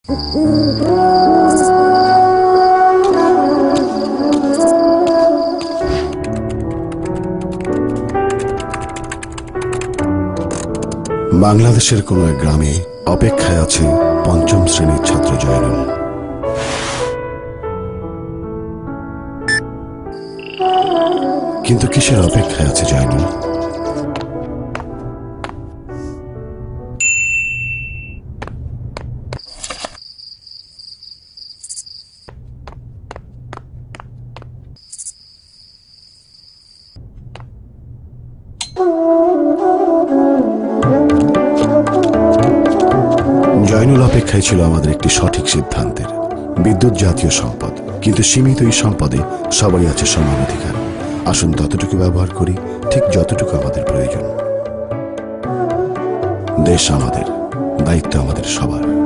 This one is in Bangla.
বাংলাদেশের কোন এক গ্রামে অপেক্ষায় আছে পঞ্চম শ্রেণীর ছাত্র জয়নুল। কিন্তু কিসের অপেক্ষায় আছে জয়নুল? জয়নুল অপেক্ষায় ছিল আমাদের একটি সঠিক সিদ্ধান্তের। বিদ্যুৎ জাতীয় সম্পদ, কিন্তু সীমিত এই সম্পদে সবারই আছে সমান অধিকার। আসুন ততটুকু ব্যবহার করি ঠিক যতটুকু আমাদের প্রয়োজন। দেশ আমাদের, দায়িত্ব আমাদের সবার।